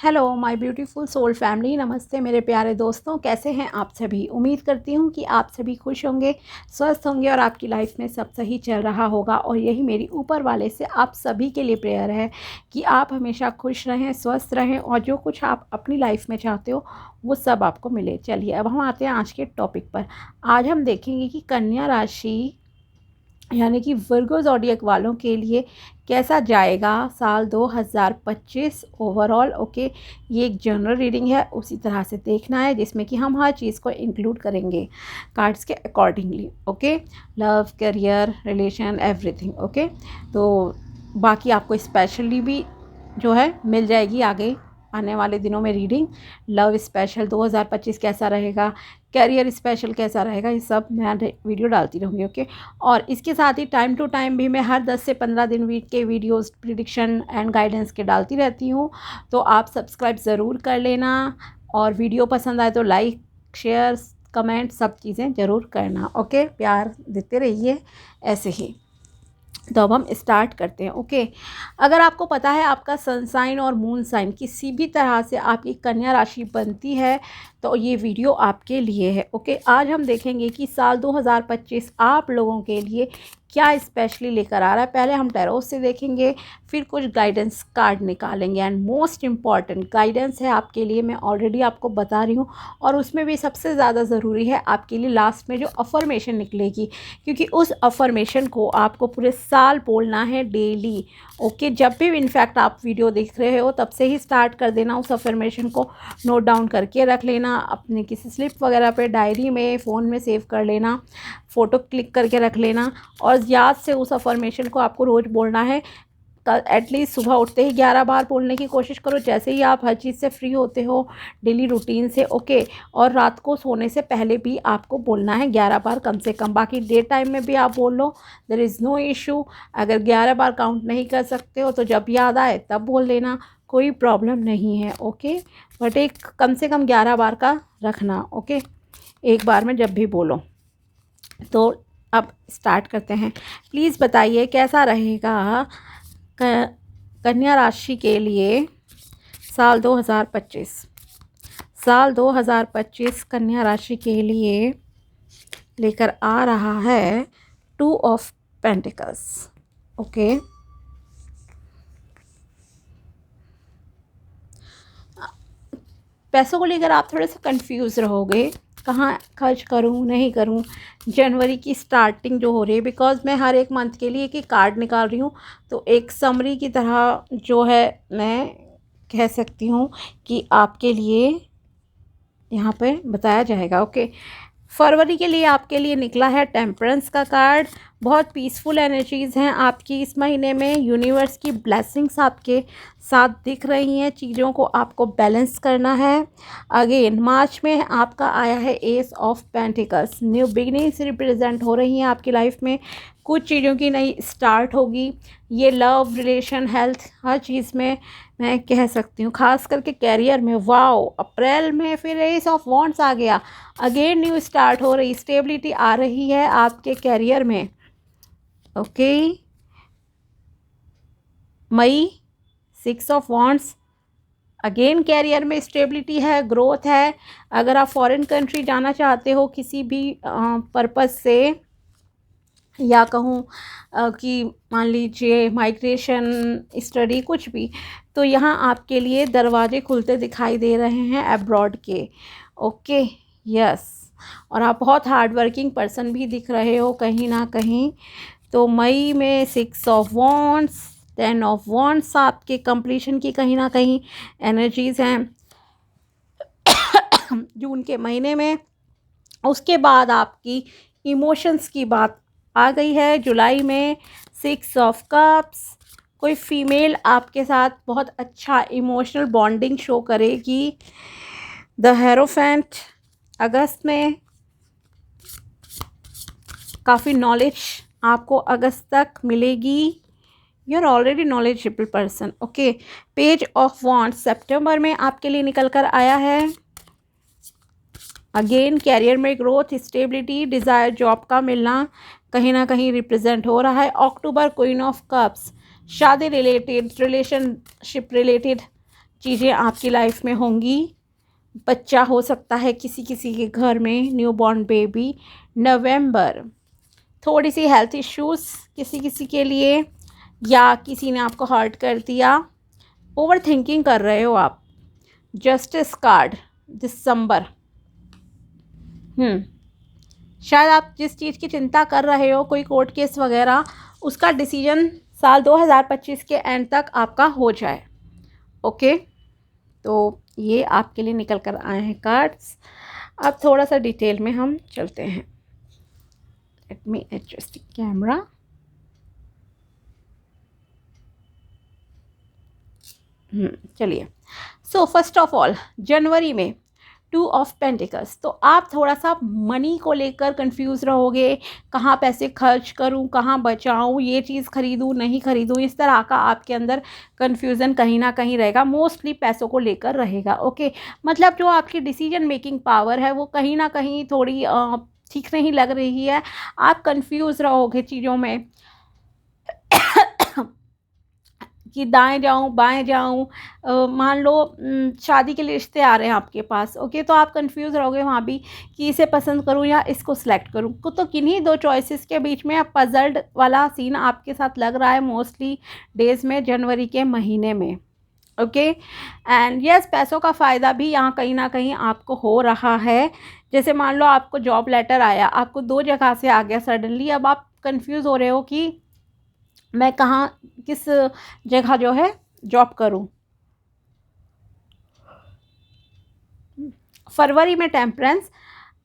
Hello my beautiful soul family, नमस्ते मेरे प्यारे दोस्तों। कैसे हैं आप सभी? उम्मीद करती हूँ कि आप सभी खुश होंगे, स्वस्थ होंगे और आपकी लाइफ में सब सही चल रहा होगा। और यही मेरी ऊपर वाले से आप सभी के लिए प्रेयर है कि आप हमेशा खुश रहें, स्वस्थ रहें और जो कुछ आप अपनी लाइफ में चाहते हो वो सब आपको मिले। चलिए अब हम आते हैं आज के टॉपिक पर। आज हम देखेंगे कि कन्या राशि यानी कि वर्गो ज़ोडिएक वालों के लिए कैसा जाएगा साल 2025 ओवरऑल। ओके, ये एक जनरल रीडिंग है, उसी तरह से देखना है जिसमें कि हम हर चीज़ को इंक्लूड करेंगे कार्ड्स के accordingly. Okay, love, career, relation, everything. Okay, तो बाकी आपको स्पेशली भी जो है मिल जाएगी आगे आने वाले दिनों में रीडिंग। लव स्पेशल 2025 कैसा रहेगा, करियर स्पेशल कैसा रहेगा, ये सब मैं वीडियो डालती रहूँगी। ओके, और इसके साथ ही टाइम टू टाइम भी मैं हर 10 से 15 दिन वीक के वीडियोस प्रिडिक्शन एंड गाइडेंस के डालती रहती हूँ। तो आप सब्सक्राइब ज़रूर कर लेना और वीडियो पसंद आए तो लाइक, शेयर, कमेंट सब चीज़ें ज़रूर करना। ओके, प्यार देते रहिए ऐसे ही। तो अब हम स्टार्ट करते हैं। ओके, अगर आपको पता है आपका सन साइन और मून साइन किसी भी तरह से आपकी कन्या राशि बनती है तो ये वीडियो आपके लिए है। ओके, आज हम देखेंगे कि साल 2025 आप लोगों के लिए क्या स्पेशली लेकर आ रहा है। पहले हम टैरो से देखेंगे, फिर कुछ गाइडेंस कार्ड निकालेंगे एंड मोस्ट इम्पॉर्टेंट गाइडेंस है आपके लिए, मैं ऑलरेडी आपको बता रही हूँ। और उसमें भी सबसे ज़्यादा ज़रूरी है आपके लिए लास्ट में जो अफर्मेशन निकलेगी, क्योंकि उस अफर्मेशन को आपको पूरे साल बोलना है डेली। ओके, जब भी इनफैक्ट आप वीडियो देख रहे हो तब से ही स्टार्ट कर देना, उस अफर्मेशन को नोट डाउन करके रख लेना अपने किसी स्लिप वगैरह पे, डायरी में, फ़ोन में सेव कर लेना, फ़ोटो क्लिक करके रख लेना और याद से उस अफर्मेशन को आपको रोज़ बोलना है। एटलीस्ट सुबह उठते ही 11 बार बोलने की कोशिश करो, जैसे ही आप हर चीज़ से फ्री होते हो डेली रूटीन से। ओके, और रात को सोने से पहले भी आपको बोलना है 11 बार कम से कम। बाकी डे टाइम में भी आप बोल लो, देयर इज़ नो इशू। अगर 11 बार काउंट नहीं कर सकते हो तो जब याद आए तब बोल देना, कोई प्रॉब्लम नहीं है। ओके, बट एक कम से कम 11 बार का रखना। ओके, एक बार में जब भी बोलो। तो अब स्टार्ट करते हैं। प्लीज़ बताइए कैसा रहेगा कन्या राशि के लिए साल 2025। साल 2025 कन्या राशि के लिए लेकर आ रहा है 2 ऑफ पेंटिकल्स। ओके, पैसों को लेकर आप थोड़े से कंफ्यूज रहोगे, कहाँ खर्च करूँ नहीं करूँ। जनवरी की स्टार्टिंग जो हो रही है, बिकॉज़ मैं हर एक मंथ के लिए एक कार्ड निकाल रही हूँ, तो एक समरी की तरह जो है मैं कह सकती हूँ कि आपके लिए यहाँ पे बताया जाएगा। ओके, फरवरी के लिए आपके लिए निकला है टेम्परेंस का कार्ड। बहुत पीसफुल एनर्जीज़ हैं आपकी इस महीने में, यूनिवर्स की ब्लेसिंग्स आपके साथ दिख रही हैं। चीज़ों को आपको बैलेंस करना है। अगेन मार्च में आपका आया है S of pentacles, new beginnings represent हो रही हैं आपकी लाइफ में। कुछ चीज़ों की नई स्टार्ट होगी, ये लव, रिलेशन, हेल्थ, हर चीज़ में मैं कह सकती हूँ, खास करके कैरियर में। वाओ, अप्रैल में फिर एस ऑफ वॉन्ड्स आ गया, अगेन न्यू स्टार्ट हो रही, स्टेबिलिटी आ रही है आपके कैरियर में। Okay, may 6 of wands, again career में स्टेबिलिटी है, ग्रोथ है। अगर आप फॉरेन कंट्री जाना चाहते हो किसी भी पर्पस से, या कहूँ कि मान लीजिए माइग्रेशन, स्टडी, कुछ भी, तो यहाँ आपके लिए दरवाजे खुलते दिखाई दे रहे हैं अब्रॉड के। ओके, यस, और आप बहुत हार्ड वर्किंग पर्सन भी दिख रहे हो कहीं ना कहीं। तो मई में 6 ऑफ वॉन्ड्स, 10 ऑफ वॉन्ड्स आपके कंप्लीशन की कहीं ना कहीं एनर्जीज़ हैं जून के महीने में। उसके बाद आपकी इमोशंस की बात आ गई है जुलाई में, 6 ऑफ कप्स। कोई फीमेल आपके साथ बहुत अच्छा इमोशनल बॉन्डिंग शो करेगी। द हेरोफेंट, अगस्त में काफ़ी नॉलेज आपको अगस्त तक मिलेगी। You are already knowledgeable person. Okay, page of wands सितंबर में आपके लिए निकल कर आया है। अगेन कैरियर में ग्रोथ, स्टेबिलिटी, डिज़ायर जॉब का मिलना कहीं ना कहीं रिप्रेजेंट हो रहा है। अक्टूबर क्वीन ऑफ कप्स, शादी रिलेटेड, रिलेशनशिप रिलेटेड चीज़ें आपकी लाइफ में होंगी। बच्चा हो सकता है किसी किसी के घर में, न्यू बॉर्न बेबी। नवंबर, थोड़ी सी हेल्थ इश्यूज़ किसी किसी के लिए, या किसी ने आपको हर्ट कर दिया, ओवर थिंकिंग कर रहे हो आप। जस्टिस कार्ड, दिसंबर। शायद आप जिस चीज़ की चिंता कर रहे हो, कोई कोर्ट केस वगैरह, उसका डिसीजन साल 2025 के एंड तक आपका हो जाए। ओके, तो ये आपके लिए निकल कर आए हैं कार्ड्स। अब थोड़ा सा डिटेल में हम चलते हैं। Let me adjust the camera. चलिए, सो फर्स्ट ऑफ ऑल जनवरी में 2 ऑफ पेंटिकल्स, तो आप थोड़ा सा मनी को लेकर कंफ्यूज रहोगे। कहाँ पैसे खर्च करूँ, कहाँ बचाऊँ, ये चीज़ खरीदूँ नहीं खरीदूँ, इस तरह का आपके अंदर कंफ्यूजन कहीं ना कहीं रहेगा। मोस्टली पैसों को लेकर रहेगा। ओके, मतलब जो आपकी डिसीजन मेकिंग पावर है वो कहीं ना कहीं थोड़ी ठीक नहीं लग रही है। आप कंफ्यूज रहोगे चीज़ों में कि दाएं जाऊं बाएं जाऊं। मान लो शादी के लिए रिश्ते आ रहे हैं आपके पास। ओके, तो आप कंफ्यूज रहोगे वहाँ भी कि इसे पसंद करूं या इसको सिलेक्ट करूं। तो किन्हीं दो चॉइसेस के बीच में पजल्ड वाला सीन आपके साथ लग रहा है मोस्टली डेज में, जनवरी के महीने में। ओके, एंड यस, पैसों का फ़ायदा भी यहाँ कहीं ना कहीं आपको हो रहा है। जैसे मान लो आपको जॉब लेटर आया, आपको 2 जगह से आ गया सडनली। अब आप कंफ्यूज हो रहे हो कि मैं कहाँ, किस जगह जो है जॉब करूं। फरवरी में टेम्परेंस,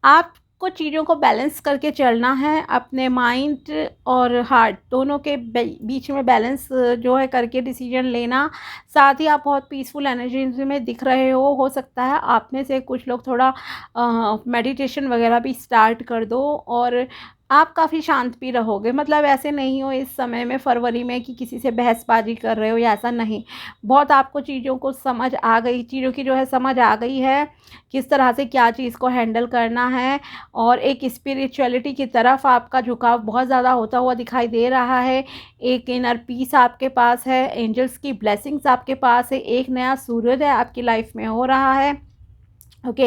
आपको चीज़ों को बैलेंस करके चलना है। अपने माइंड और हार्ट दोनों के बीच में बैलेंस जो है करके डिसीजन लेना। साथ ही आप बहुत पीसफुल एनर्जी में दिख रहे हो सकता है आप में से कुछ लोग थोड़ा मेडिटेशन वगैरह भी स्टार्ट कर दो, और आप काफ़ी शांत भी रहोगे। मतलब ऐसे नहीं हो इस समय में फरवरी में कि किसी से बहसबाजी कर रहे हो, या ऐसा नहीं। बहुत आपको चीज़ों को समझ आ गई, चीज़ों की जो है समझ आ गई है, किस तरह से क्या चीज़ को हैंडल करना है। और एक स्पिरिचुअलिटी की तरफ आपका झुकाव बहुत ज़्यादा होता हुआ दिखाई दे रहा है। एक इनर पीस आपके पास है, एंजल्स की ब्लेसिंग्स आपके पास है, एक नया सूर्योदय आपकी लाइफ में हो रहा है। ओके,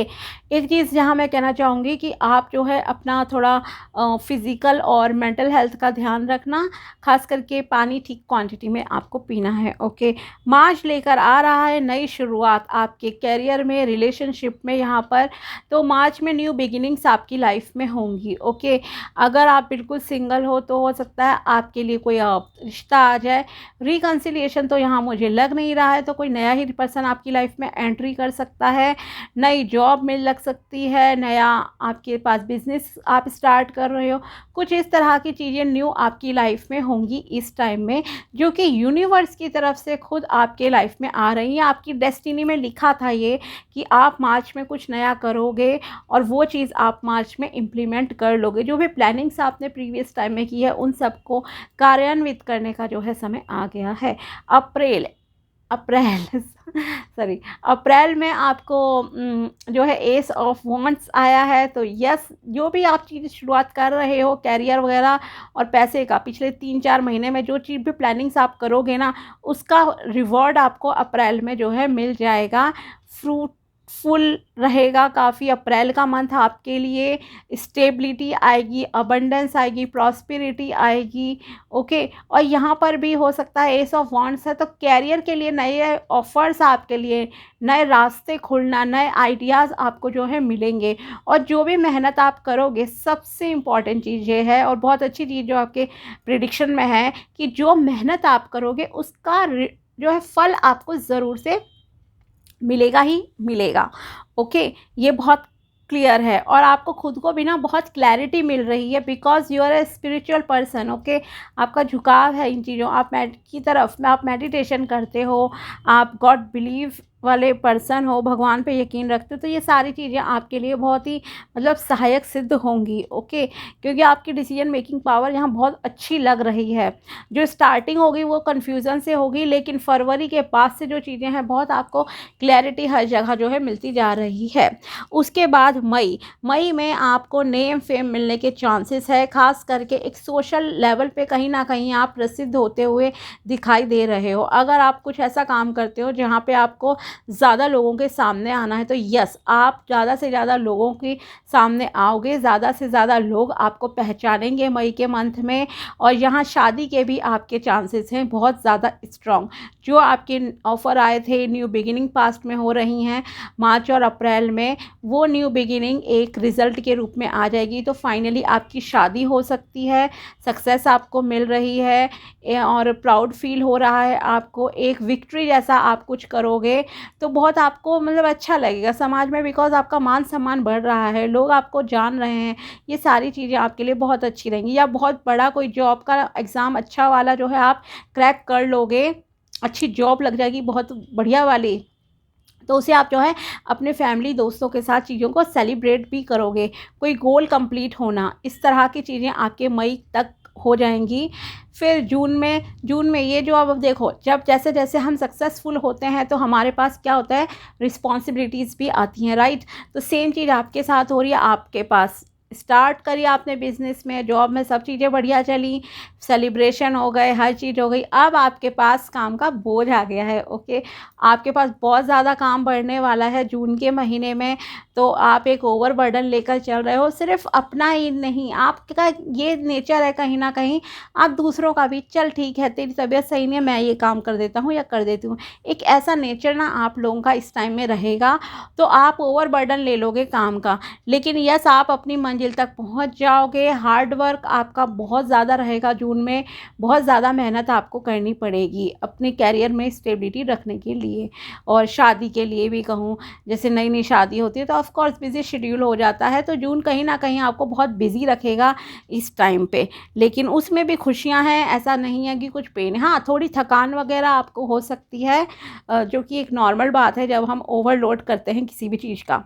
एक चीज़ जहाँ मैं कहना चाहूँगी कि आप जो है अपना थोड़ा फिज़िकल और मेंटल हेल्थ का ध्यान रखना। खास करके पानी ठीक क्वांटिटी में आपको पीना है। ओके, मार्च लेकर आ रहा है नई शुरुआत आपके करियर में, रिलेशनशिप में यहाँ पर। तो मार्च में न्यू बिगिनिंग्स आपकी लाइफ में होंगी। ओके, अगर आप बिल्कुल सिंगल हो तो हो सकता है आपके लिए कोई रिश्ता आ जाए। रिकन्सिलिएशन तो यहाँ मुझे लग नहीं रहा है, तो कोई नया ही पर्सन आपकी लाइफ में एंट्री कर सकता है। नई जॉब मिल लग सकती है, नया आपके पास बिजनेस आप स्टार्ट कर रहे हो। कुछ इस तरह की चीज़ें न्यू आपकी लाइफ में होंगी इस टाइम में, जो कि यूनिवर्स की तरफ से खुद आपके लाइफ में आ रही हैं। आपकी डेस्टिनी में लिखा था ये कि आप मार्च में कुछ नया करोगे, और वो चीज़ आप मार्च में इम्प्लीमेंट कर लोगे। जो भी प्लानिंग्स आपने प्रीवियस टाइम में की है उन सबको कार्यान्वित करने का जो है समय आ गया है। अप्रैल सॉरी, अप्रैल में आपको जो है एस ऑफ वॉन्ड्स आया है। तो यस, जो भी आप चीज़ शुरुआत कर रहे हो कैरियर वगैरह और पैसे का, पिछले 3-4 महीने में जो चीज़ भी प्लानिंग्स आप करोगे ना, उसका रिवॉर्ड आपको अप्रैल में जो है मिल जाएगा। फ्रूटफुल रहेगा काफ़ी अप्रैल का मंथ आपके लिए। स्टेबिलिटी आएगी, अबंडेंस आएगी, प्रॉस्पेरिटी आएगी। ओके, और यहाँ पर भी हो सकता है एस ऑफ वॉन्ड्स है, तो कैरियर के लिए नए ऑफर्स आपके लिए, नए रास्ते खुलना, नए आइडियाज़ आपको जो है मिलेंगे। और जो भी मेहनत आप करोगे, सबसे इम्पॉर्टेंट चीज़ ये है, और बहुत अच्छी चीज़ जो आपके प्रिडिक्शन में है, कि जो मेहनत आप करोगे उसका जो है फल आपको ज़रूर से मिलेगा ही मिलेगा। ओके, ये बहुत क्लियर है, और आपको खुद को भी ना बहुत क्लैरिटी मिल रही है, because you are a spiritual person. Okay, आपका झुकाव है इन चीज़ों आप की तरफ में, आप मेडिटेशन करते हो, आप गॉड बिलीव वाले पर्सन हो, भगवान पे यकीन रखते हो। तो ये सारी चीज़ें आपके लिए बहुत ही मतलब सहायक सिद्ध होंगी। ओके, क्योंकि आपकी डिसीजन मेकिंग पावर यहाँ बहुत अच्छी लग रही है। जो स्टार्टिंग होगी वो कन्फ्यूज़न से होगी, लेकिन फरवरी के बाद से जो चीज़ें हैं बहुत आपको क्लैरिटी हर जगह जो है मिलती जा रही है। उसके बाद मई में आपको नेम फेम मिलने के चांसेस है। खास करके एक सोशल लेवल पे कहीं ना कहीं आप प्रसिद्ध होते हुए दिखाई दे रहे हो। अगर आप कुछ ऐसा काम करते हो जहाँ पे आपको ज़्यादा लोगों के सामने आना है तो यस, आप ज़्यादा से ज़्यादा लोगों के सामने आओगे, ज़्यादा से ज़्यादा लोग आपको पहचानेंगे मई के मंथ में। और यहाँ शादी के भी आपके चांसेस हैं बहुत ज़्यादा स्ट्रॉन्ग। जो आपके ऑफ़र आए थे, न्यू बिगिनिंग पास्ट में हो रही हैं मार्च और अप्रैल में, वो न्यू बिगिनिंग एक रिज़ल्ट के रूप में आ जाएगी। तो फाइनली आपकी शादी हो सकती है, सक्सेस आपको मिल रही है और प्राउड फील हो रहा है आपको, एक विक्ट्री जैसा आप कुछ करोगे तो बहुत आपको मतलब अच्छा लगेगा समाज में, बिकॉज़ आपका मान सम्मान बढ़ रहा है, लोग आपको जान रहे हैं। ये सारी चीज़ें आपके लिए बहुत अच्छी रहेंगी। या बहुत बड़ा कोई जॉब का एग्ज़ाम अच्छा वाला जो है आप क्रैक कर लोगे, अच्छी जॉब लग जाएगी बहुत बढ़िया वाली, तो उसे आप जो है अपने फैमिली दोस्तों के साथ चीज़ों को सेलिब्रेट भी करोगे। कोई गोल कंप्लीट होना, इस तरह की चीज़ें आपके मई तक हो जाएंगी। फिर जून में ये जो अब देखो, जब जैसे जैसे हम सक्सेसफुल होते हैं तो हमारे पास क्या होता है, रिस्पॉन्सिबिलिटीज़ भी आती हैं, राइट। तो सेम चीज़ आपके साथ हो रही है। आपके पास स्टार्ट करी आपने बिजनेस में, जॉब में सब चीज़ें बढ़िया चली, सेलिब्रेशन हो गए, हर चीज़ हो गई। अब आपके पास काम का बोझ आ गया है, ओके। आपके पास बहुत ज़्यादा काम बढ़ने वाला है जून के महीने में। तो आप एक ओवर बर्डन लेकर चल रहे हो, सिर्फ अपना ही नहीं, आपका ये नेचर है कहीं ना कहीं आप दूसरों का भी, चल ठीक है तेरी तबीयत सही नहीं है, मैं ये काम कर देता हूँ या कर देती हूँ, एक ऐसा नेचर ना आप लोगों का इस टाइम में रहेगा। तो आप ओवर बर्डन ले लोगे काम का, लेकिन यस आप अपनी मंजिल तक पहुँच जाओगे। हार्ड वर्क आपका बहुत ज़्यादा रहेगा जून में, बहुत ज़्यादा मेहनत आपको करनी पड़ेगी अपने कैरियर में स्टेबिलिटी रखने के लिए। और शादी के लिए भी कहूँ, जैसे नई नई शादी होती है तो ऑफ कोर्स बिजी शेड्यूल हो जाता है, तो जून कहीं ना कहीं आपको बहुत बिजी रखेगा इस टाइम पे। लेकिन उसमें भी खुशियां हैं, ऐसा नहीं है कि कुछ पेन है। हाँ, थोड़ी थकान वगैरह आपको हो सकती है, जो कि एक नॉर्मल बात है जब हम ओवरलोड करते हैं किसी भी चीज़ का।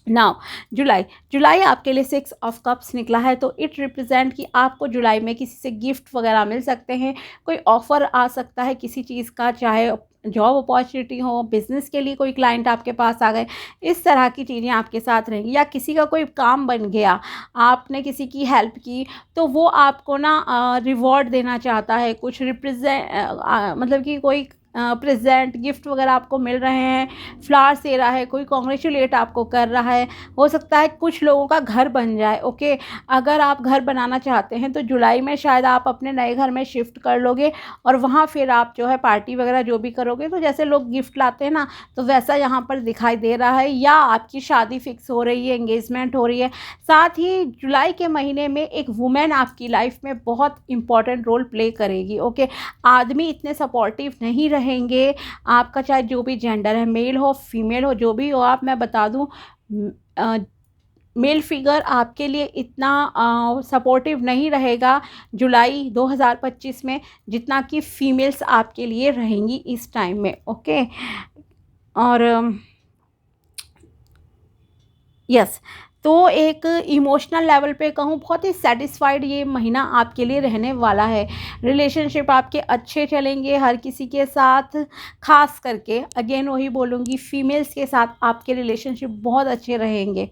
नाउ जुलाई आपके लिए 6 ऑफ कप्स निकला है, तो इट रिप्रेजेंट कि आपको जुलाई में किसी से गिफ्ट वगैरह मिल सकते हैं, कोई ऑफ़र आ सकता है किसी चीज़ का, चाहे जॉब अपॉर्चुनिटी हो, बिज़नेस के लिए कोई क्लाइंट आपके पास आ गए, इस तरह की चीज़ें आपके साथ रहेंगी। या किसी का कोई काम बन गया, आपने किसी की हेल्प की, तो वो आपको ना रिवॉर्ड देना चाहता है, कुछ मतलब कि कोई प्रेजेंट गिफ्ट वगैरह आपको मिल रहे हैं, फ्लावर्स दे रहा है, कोई कॉन्ग्रेचुलेट आपको कर रहा है। हो सकता है कुछ लोगों का घर बन जाए, ओके। अगर आप घर बनाना चाहते हैं तो जुलाई में शायद आप अपने नए घर में शिफ्ट कर लोगे और वहाँ फिर आप जो है पार्टी वगैरह जो भी करोगे, तो जैसे लोग गिफ्ट लाते हैं ना, तो वैसा यहाँ पर दिखाई दे रहा है। या आपकी शादी फिक्स हो रही है, एंगेजमेंट हो रही है। साथ ही जुलाई के महीने में एक वुमेन आपकी लाइफ में बहुत इंपॉर्टेंट रोल प्ले करेगी, ओके। आदमी इतने सपोर्टिव नहीं रहेंगे आपका, चाहे जो भी जेंडर है, मेल हो फीमेल हो, जो भी हो आप। मैं बता दूं, मेल फिगर आपके लिए इतना सपोर्टिव नहीं रहेगा जुलाई 2025 में, जितना कि फीमेल्स आपके लिए रहेंगी इस टाइम में, ओके। और यस, तो एक इमोशनल लेवल पे कहूँ, बहुत ही सेटिस्फाइड ये महीना आपके लिए रहने वाला है। रिलेशनशिप आपके अच्छे चलेंगे हर किसी के साथ, खास करके अगेन वही बोलूँगी, फीमेल्स के साथ आपके रिलेशनशिप बहुत अच्छे रहेंगे,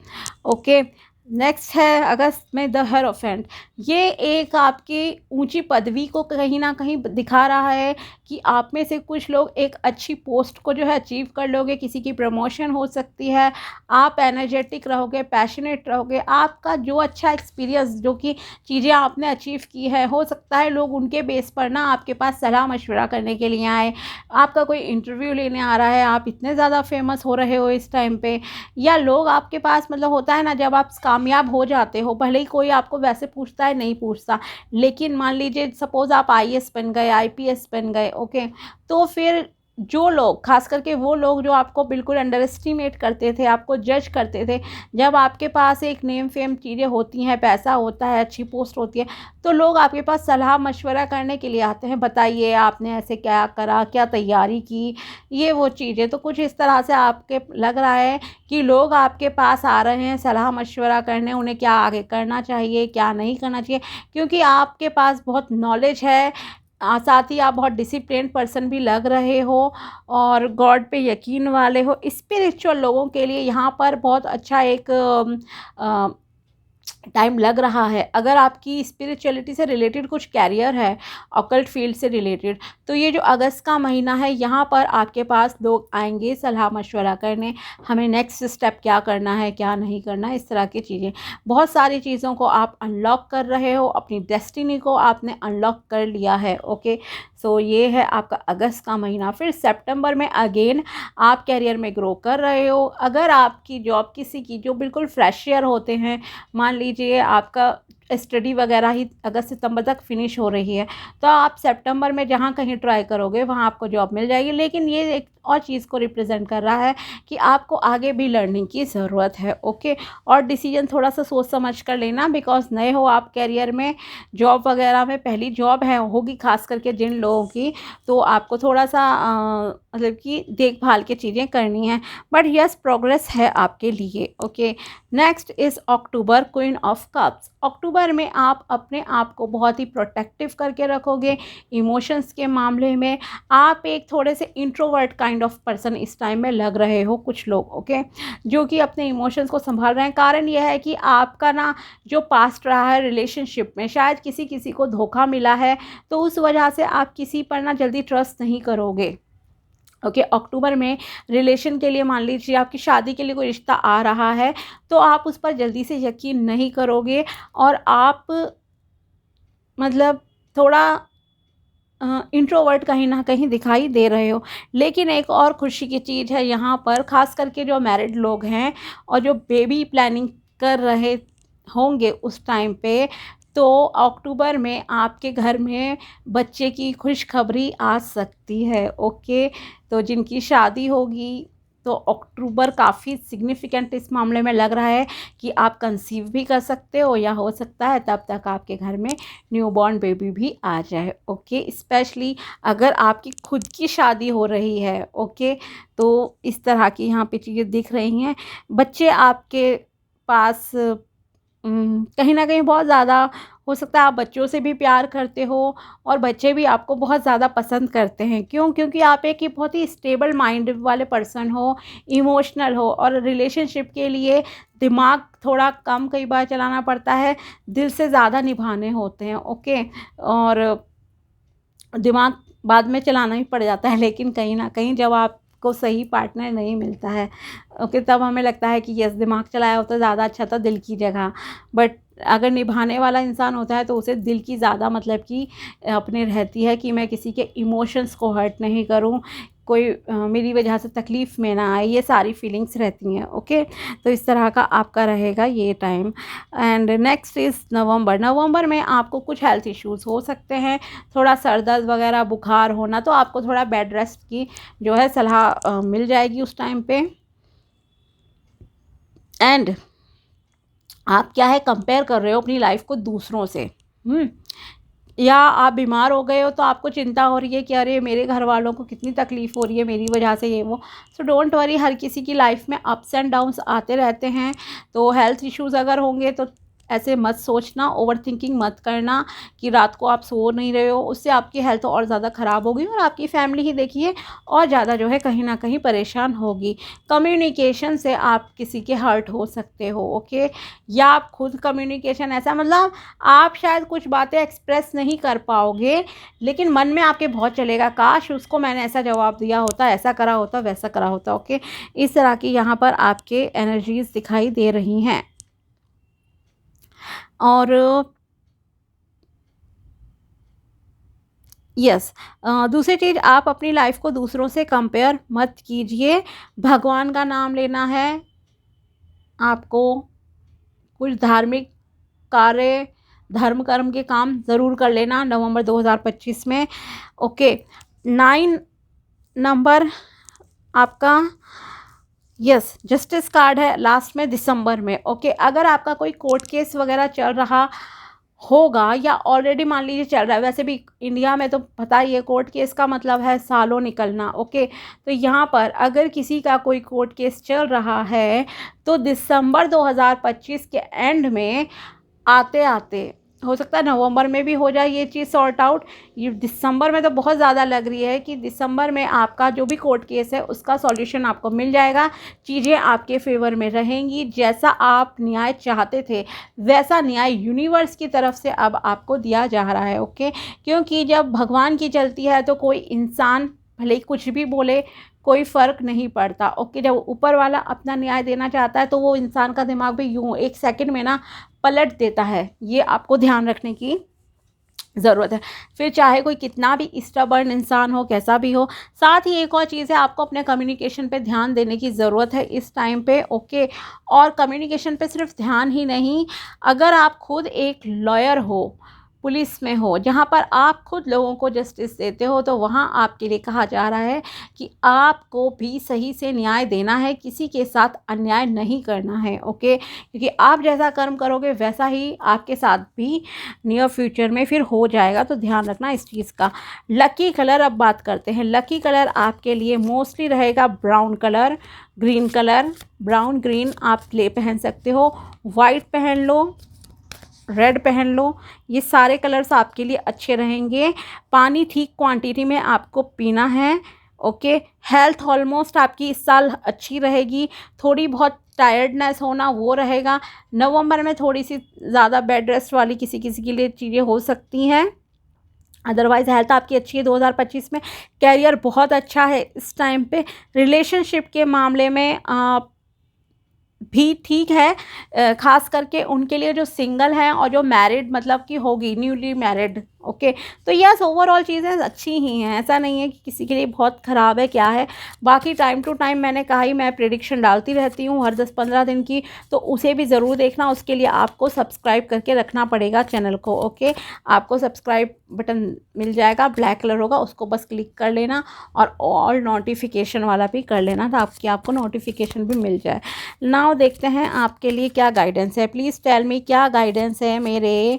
ओके। नेक्स्ट है अगस्त में द हेरोफेंट। ये एक आपकी ऊंची पदवी को कहीं ना कहीं दिखा रहा है कि आप में से कुछ लोग एक अच्छी पोस्ट को जो है अचीव कर लोगे, किसी की प्रमोशन हो सकती है, आप एनर्जेटिक रहोगे, पैशनेट रहोगे। आपका जो अच्छा एक्सपीरियंस, जो कि चीज़ें आपने अचीव की है, हो सकता है लोग उनके बेस पर ना आपके पास सलाह मशवरा करने के लिए आए। आपका कोई इंटरव्यू लेने आ रहा है, आप इतने ज़्यादा फेमस हो रहे हो इस टाइम पे, या लोग आपके पास, मतलब होता है ना जब आप कामयाब हो जाते हो, भले ही कोई आपको वैसे पूछता है नहीं पूछता, लेकिन मान लीजिए सपोज़ आप आईएएस बन गए, आईपीएस बन गए, ओके। तो फिर जो लोग, खास करके वो लोग जो आपको बिल्कुल अंडर एस्टिमेट करते थे, आपको जज करते थे, जब आपके पास एक नेम फेम चीज़ें होती हैं, पैसा होता है, अच्छी पोस्ट होती है, तो लोग आपके पास सलाह मशवरा करने के लिए आते हैं, बताइए आपने ऐसे क्या करा, क्या तैयारी की, ये वो चीज़ें। तो कुछ इस तरह से आपके लग रहा है कि लोग आपके पास आ रहे हैं सलाह मशवरा करने, उन्हें क्या आगे करना चाहिए, क्या नहीं करना चाहिए, क्योंकि आपके पास बहुत नॉलेज है। साथ ही आप बहुत डिसिप्लिन पर्सन भी लग रहे हो और गॉड पे यकीन वाले हो। स्पिरिचुअल लोगों के लिए यहाँ पर बहुत अच्छा एक टाइम लग रहा है। अगर आपकी स्पिरिचुअलिटी से रिलेटेड कुछ कैरियर है, ऑकल्ट फील्ड से रिलेटेड, तो ये जो अगस्त का महीना है, यहाँ पर आपके पास लोग आएंगे सलाह मशवरा करने, हमें नेक्स्ट स्टेप क्या करना है, क्या नहीं करना है, इस तरह की चीज़ें। बहुत सारी चीज़ों को आप अनलॉक कर रहे हो, अपनी डेस्टिनी को आपने अनलॉक कर लिया है। ओके, सो ये है आपका अगस्त का महीना। फिर सितंबर में अगेन आप कैरियर में ग्रो कर रहे हो। अगर आपकी जॉब किसी की जो बिल्कुल फ्रेशियर होते हैं, मान लीजिए आपका स्टडी वगैरह ही अगस्त सितंबर तक फिनिश हो रही है, तो आप सितंबर में जहाँ कहीं ट्राई करोगे वहाँ आपको जॉब मिल जाएगी। लेकिन ये एक और चीज़ को रिप्रेजेंट कर रहा है कि आपको आगे भी लर्निंग की ज़रूरत है। ओके, और डिसीजन थोड़ा सा सोच समझ कर लेना, बिकॉज नए हो आप कैरियर में, जॉब वगैरह में पहली जॉब है होगी खास करके जिन लोगों की, तो आपको थोड़ा सा मतलब कि देखभाल की चीज़ें करनी है। बट यस, प्रोग्रेस है आपके लिए। Okay, next is October, queen of cups. अक्टूबर में आप अपने आप को बहुत ही प्रोटेक्टिव करके रखोगे इमोशंस के मामले में। आप एक थोड़े से इंट्रोवर्ट काइंड ऑफ पर्सन इस टाइम में लग रहे हो कुछ लोग। ओके, जो कि अपने इमोशंस को संभाल रहे हैं। कारण यह है कि आपका ना जो पास्ट रहा है रिलेशनशिप में, शायद किसी किसी को धोखा मिला है, तो उस वजह से आप किसी पर ना जल्दी ट्रस्ट नहीं करोगे। ओके, अक्टूबर में रिलेशन के लिए, मान लीजिए आपकी शादी के लिए कोई रिश्ता आ रहा है, तो आप उस पर जल्दी से यकीन नहीं करोगे, और आप मतलब थोड़ा इंट्रोवर्ट कहीं ना कहीं दिखाई दे रहे हो। लेकिन एक और खुशी की चीज़ है यहाँ पर, ख़ास करके जो मैरिड लोग हैं और जो बेबी प्लानिंग कर रहे होंगे उस टाइम पे, तो अक्टूबर में आपके घर में बच्चे की खुशखबरी आ सकती है। ओके, तो जिनकी शादी होगी, तो अक्टूबर काफ़ी सिग्निफिकेंट इस मामले में लग रहा है कि आप कंसीव भी कर सकते हो, या हो सकता है तब तक आपके घर में न्यूबॉर्न बेबी भी आ जाए। ओके, स्पेशली अगर आपकी खुद की शादी हो रही है। ओके, तो इस तरह की यहाँ पे चीज़ें दिख रही हैं। बच्चे आपके पास कहीं न कहीं बहुत ज़्यादा, हो सकता है आप बच्चों से भी प्यार करते हो, और बच्चे भी आपको बहुत ज़्यादा पसंद करते हैं। क्यों? क्योंकि आप एक ही बहुत ही स्टेबल माइंड वाले पर्सन हो, इमोशनल हो, और रिलेशनशिप के लिए दिमाग थोड़ा कम कई बार चलाना पड़ता है, दिल से ज़्यादा निभाने होते हैं। ओके, और दिमाग बाद में चलाना ही पड़ जाता है, लेकिन कहीं न कहीं जब आपको सही पार्टनर नहीं मिलता है, ओके, तब हमें लगता है कि यस, दिमाग चलाया होता ज़्यादा अच्छा था दिल की जगह। बट अगर निभाने वाला इंसान होता है तो उसे दिल की ज़्यादा मतलब कि अपने रहती है कि मैं किसी के इमोशंस को हर्ट नहीं करूं, कोई मेरी वजह से तकलीफ़ में ना आए, ये सारी फीलिंग्स रहती हैं। ओके, तो इस तरह का आपका रहेगा ये टाइम। एंड नेक्स्ट इज़ नवंबर। नवंबर में आपको कुछ हेल्थ इश्यूज़ हो सकते हैं, थोड़ा सर दर्द वगैरह, बुखार होना, तो आपको थोड़ा बेड रेस्ट की जो है सलाह मिल जाएगी उस टाइम पे। एंड आप क्या है, कंपेयर कर रहे हो अपनी लाइफ को दूसरों से। या आप बीमार हो गए हो तो आपको चिंता हो रही है कि अरे मेरे घर वालों को कितनी तकलीफ़ हो रही है मेरी वजह से, ये वो। सो डोंट वरी, हर किसी की लाइफ में अप्स एंड डाउन्स आते रहते हैं। तो हेल्थ इश्यूज़ अगर होंगे तो ऐसे मत सोचना, ओवर थिंकिंग मत करना कि रात को आप सो नहीं रहे हो, उससे आपकी हेल्थ और ज़्यादा ख़राब होगी, और आपकी फैमिली ही देखिए और ज़्यादा जो है कहीं ना कहीं परेशान होगी। कम्युनिकेशन से आप किसी के हर्ट हो सकते हो। ओके, या आप खुद कम्युनिकेशन ऐसा, मतलब आप शायद कुछ बातें एक्सप्रेस नहीं कर पाओगे, लेकिन मन में आपके बहुत चलेगा, काश उसको मैंने ऐसा जवाब दिया होता, ऐसा करा होता, वैसा करा होता। ओके, इस तरह की यहाँ पर आपके एनर्जीज दिखाई दे रही हैं। और यस, दूसरी चीज़, आप अपनी लाइफ को दूसरों से कंपेयर मत कीजिए। भगवान का नाम लेना है आपको, कुछ धार्मिक कार्य, धर्म कर्म के काम ज़रूर कर लेना नवंबर 2025 में। ओके, 9 नंबर आपका, यस, जस्टिस कार्ड है लास्ट में दिसंबर में। ओके, अगर आपका कोई कोर्ट केस वगैरह चल रहा होगा, या ऑलरेडी मान लीजिए चल रहा है, वैसे भी इंडिया में तो पता ही है कोर्ट केस का मतलब है सालों निकलना। ओके, तो यहाँ पर अगर किसी का कोई कोर्ट केस चल रहा है, तो दिसंबर 2025 के एंड में आते आते हो सकता है नवंबर में भी हो जाए ये चीज़ सॉर्ट आउट। ये दिसंबर में तो बहुत ज़्यादा लग रही है कि दिसंबर में आपका जो भी कोर्ट केस है उसका सॉल्यूशन आपको मिल जाएगा। चीज़ें आपके फेवर में रहेंगी। जैसा आप न्याय चाहते थे वैसा न्याय यूनिवर्स की तरफ से अब आपको दिया जा रहा है। ओके, क्योंकि जब भगवान की चलती है तो कोई इंसान भले ही कुछ भी बोले, कोई फ़र्क नहीं पड़ता। ओके, जब ऊपर वाला अपना न्याय देना चाहता है तो वो इंसान का दिमाग भी यूँ एक सेकंड में ना पलट देता है। ये आपको ध्यान रखने की ज़रूरत है। फिर चाहे कोई कितना भी स्टबर्न इंसान हो, कैसा भी हो। साथ ही एक और चीज़ है, आपको अपने कम्युनिकेशन पे ध्यान देने की ज़रूरत है इस टाइम पे। ओके, और कम्युनिकेशन पे सिर्फ ध्यान ही नहीं, अगर आप खुद एक लॉयर हो, पुलिस में हो, जहाँ पर आप खुद लोगों को जस्टिस देते हो, तो वहाँ आपके लिए कहा जा रहा है कि आपको भी सही से न्याय देना है, किसी के साथ अन्याय नहीं करना है। ओके, क्योंकि आप जैसा कर्म करोगे वैसा ही आपके साथ भी नियर फ्यूचर में फिर हो जाएगा, तो ध्यान रखना इस चीज़ का। लकी कलर अब बात करते हैं। लकी कलर आपके लिए मोस्टली रहेगा brown colour, green colour. Brown green आप ले पहन सकते हो, वाइट पहन लो, रेड पहन लो, ये सारे कलर्स आपके लिए अच्छे रहेंगे। पानी ठीक क्वांटिटी में आपको पीना है। ओके, हेल्थ ऑलमोस्ट आपकी इस साल अच्छी रहेगी। थोड़ी बहुत टायर्डनेस होना वो रहेगा। नवंबर में थोड़ी सी ज़्यादा बेड रेस्ट वाली किसी किसी के लिए चीज़ें हो सकती हैं, अदरवाइज़ हेल्थ आपकी अच्छी है। 2025 में कैरियर बहुत अच्छा है इस टाइम पे। रिलेशनशिप के मामले में भी ठीक है, ख़ास करके उनके लिए जो सिंगल हैं और जो मैरिड मतलब कि होगी न्यूली मैरिड। ओके, तो यस ओवरऑल चीज़ें अच्छी ही हैं, ऐसा नहीं है कि किसी के लिए बहुत ख़राब है क्या है। बाकी टाइम टू टाइम मैंने कहा ही, मैं प्रेडिक्शन डालती रहती हूँ हर 10-15 दिन की, तो उसे भी ज़रूर देखना। उसके लिए आपको सब्सक्राइब करके रखना पड़ेगा चैनल को। ओके, आपको सब्सक्राइब बटन मिल जाएगा, ब्लैक कलर होगा, उसको बस क्लिक कर लेना और ऑल नोटिफिकेशन वाला भी कर लेना ताकि आपको नोटिफिकेशन भी मिल जाए। नाउ देखते हैं आपके लिए क्या गाइडेंस है। प्लीज़ टेल मी क्या गाइडेंस है मेरे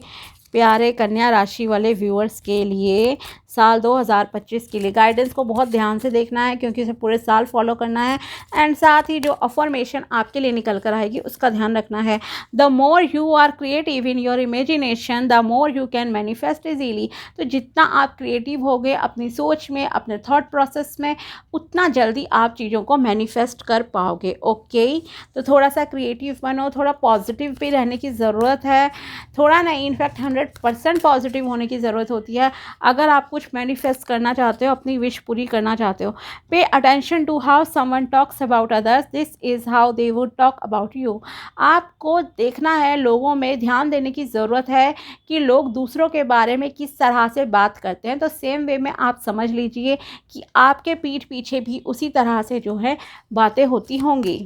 प्यारे कन्या राशि वाले व्यूअर्स के लिए साल 2025 के लिए। गाइडेंस को बहुत ध्यान से देखना है क्योंकि इसे पूरे साल फॉलो करना है। एंड साथ ही जो अफर्मेशन आपके लिए निकल कर आएगी उसका ध्यान रखना है। The more you are creative in your imagination the more you can manifest easily. तो जितना आप क्रिएटिव होगे अपनी सोच में, अपने थॉट प्रोसेस में, उतना जल्दी आप चीज़ों को मैनिफेस्ट कर पाओगे। ओके, तो थोड़ा सा क्रिएटिव बनो, थोड़ा पॉजिटिव भी रहने की ज़रूरत है। थोड़ा नहीं, इनफैक्ट 100% पॉजिटिव होने की ज़रूरत होती है अगर आप कुछ मैनिफेस्ट करना चाहते हो, अपनी विश पूरी करना चाहते हो। Pay attention to how someone talks about others, this is how they would talk about you. आपको देखना है, लोगों में ध्यान देने की ज़रूरत है कि लोग दूसरों के बारे में किस तरह से बात करते हैं। तो सेम वे में आप समझ लीजिए कि आपके पीठ पीछे भी उसी तरह से जो है बातें होती होंगी।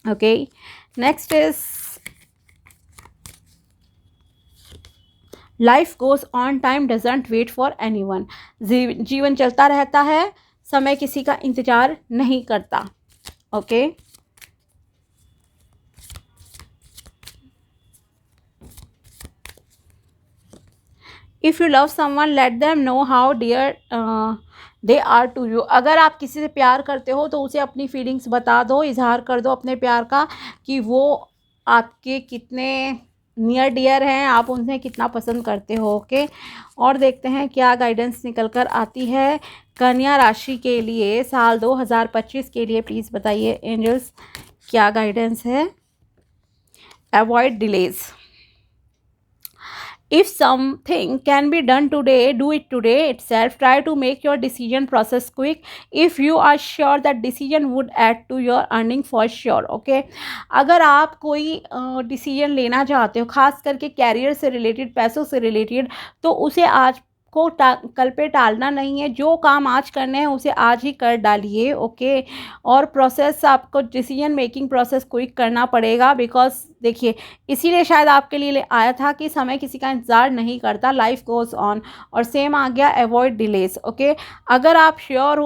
Okay, next is life goes on, time doesn't wait for anyone. जीवन चलता रहता है, समय किसी का इंतज़ार नहीं करता। Okay, if you love someone let them know how dear they are to you. अगर आप किसी से प्यार करते हो तो उसे अपनी फीलिंग्स बता दो, इजहार कर दो अपने प्यार का कि वो आपके कितने नियर डियर हैं, आप उनसे कितना पसंद करते हो। ओके, और देखते हैं क्या गाइडेंस निकल कर आती है कन्या राशि के लिए साल 2025 के लिए। प्लीज़ बताइए एंजल्स क्या गाइडेंस है। Avoid delays. If something can be done today, do it today itself. Try to make your decision process quick. If you are sure that decision would add to your earning for sure. Okay, अगर आप कोई decision लेना चाहते हो, खास करके career से related, पैसों से रिलेटेड, तो उसे आज को कल पे टालना नहीं है। जो काम आज करने हैं उसे आज ही कर डालिए। ओके, और प्रोसेस आपको डिसीजन मेकिंग प्रोसेस क्विक करना पड़ेगा। बिकॉज देखिए, इसीलिए शायद आपके लिए आया था कि समय किसी का इंतज़ार नहीं करता, लाइफ गोज़ ऑन। और सेम आ गया अवॉइड डिलेस। ओके, अगर आप श्योर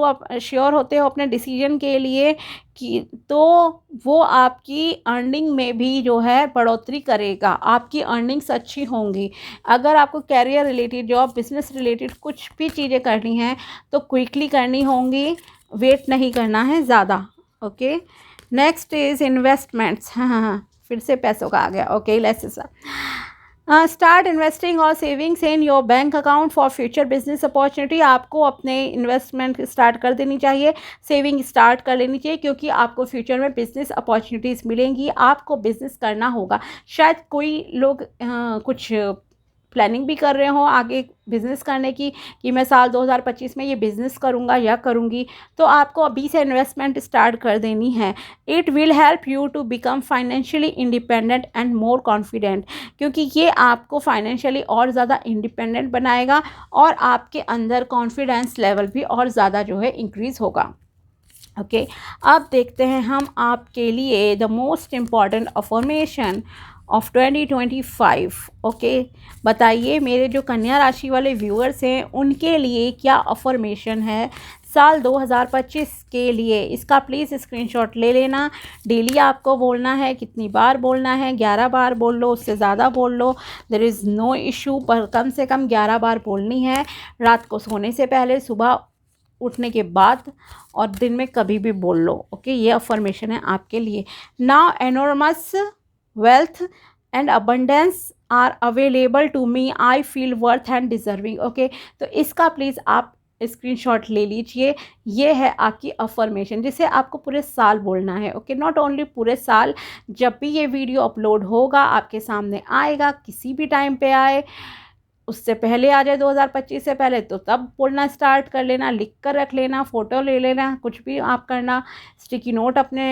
होते हो अपने डिसीजन के लिए कि तो वो आपकी अर्निंग में भी जो है बढ़ोतरी करेगा, आपकी अर्निंग्स अच्छी होंगी। अगर आपको career related, job, business related कुछ भी चीज़ें करनी हैं तो क्विकली करनी होंगी, वेट नहीं करना है ज़्यादा। Okay, next is investments. हाँ, फिर से पैसों का आ गया। ओके, लेट्स स्टार्ट इन्वेस्टिंग और savings in your bank account for future business opportunity. आपको अपने इन्वेस्टमेंट स्टार्ट कर देनी चाहिए, सेविंग स्टार्ट कर लेनी चाहिए, क्योंकि आपको फ्यूचर में बिजनेस अपॉर्चुनिटीज़ मिलेंगी। आपको बिजनेस करना होगा। शायद कोई लोग कुछ प्लानिंग भी कर रहे हो आगे बिज़नेस करने की, कि मैं साल 2025 में ये बिज़नेस करूँगा या करूँगी, तो आपको अभी से इन्वेस्टमेंट स्टार्ट कर देनी है। It will help you to become financially independent and more confident, क्योंकि ये आपको फाइनेंशियली और ज़्यादा इंडिपेंडेंट बनाएगा और आपके अंदर कॉन्फिडेंस लेवल भी और ज़्यादा जो है इंक्रीज़ होगा। ओके, अब देखते हैं हम आपके लिए the most important affirmation of 2025। Okay, बताइए मेरे जो कन्या राशि वाले व्यूअर्स हैं उनके लिए क्या अफर्मेशन है साल 2025 के लिए। इसका प्लीज़ स्क्रीनशॉट ले लेना। डेली आपको बोलना है, कितनी बार बोलना है, 11 बार बोल लो, उससे ज़्यादा बोल लो, देयर इज़ नो इशू, पर कम से कम 11 बार बोलनी है। रात को सोने से पहले, सुबह उठने के बाद, और दिन में कभी भी बोल लो। ओके, ये अफर्मेशन है आपके लिए। Now enormous wealth and abundance are available to me, I feel worth and deserving। Okay, तो इसका प्लीज़ आप स्क्रीनशॉट ले लीजिए। ये है आपकी अफर्मेशन जिसे आपको पूरे साल बोलना है। ओके, नॉट ओनली पूरे साल, जब भी ये वीडियो अपलोड होगा आपके सामने आएगा, किसी भी टाइम पे आए, उससे पहले आ जाए 2025 से पहले, तो तब बोलना स्टार्ट कर लेना, लिख कर रख लेना, फ़ोटो ले लेना, कुछ भी आप करना, स्टिकी नोट अपने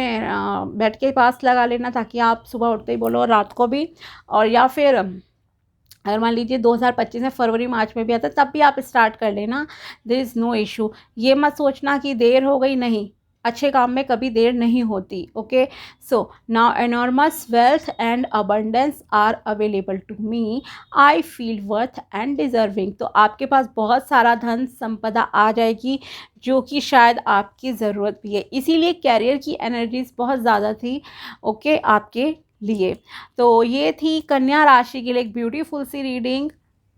बेड के पास लगा लेना ताकि आप सुबह उठते ही बोलो, रात को भी। और या फिर अगर मान लीजिए 2025 में फरवरी मार्च में भी आता है तब भी आप स्टार्ट कर लेना, देयर इज़ नो इशू। ये मत सोचना कि देर हो गई, नहीं, अच्छे काम में कभी देर नहीं होती। Okay, so now enormous wealth and abundance are available to me, I feel worth and deserving. तो आपके पास बहुत सारा धन संपदा आ जाएगी जो कि शायद आपकी ज़रूरत भी है, इसीलिए कैरियर की एनर्जीज बहुत ज़्यादा थी। ओके, आपके लिए। तो ये थी कन्या राशि के लिए एक ब्यूटीफुल सी रीडिंग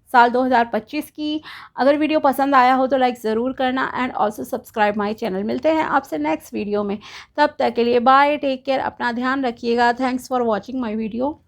साल 2025 की। अगर वीडियो पसंद आया हो तो लाइक ज़रूर करना and also subscribe my channel. मिलते हैं आपसे नेक्स्ट वीडियो में, तब तक के लिए बाय, टेक केयर, अपना ध्यान रखिएगा। Thanks for watching my video.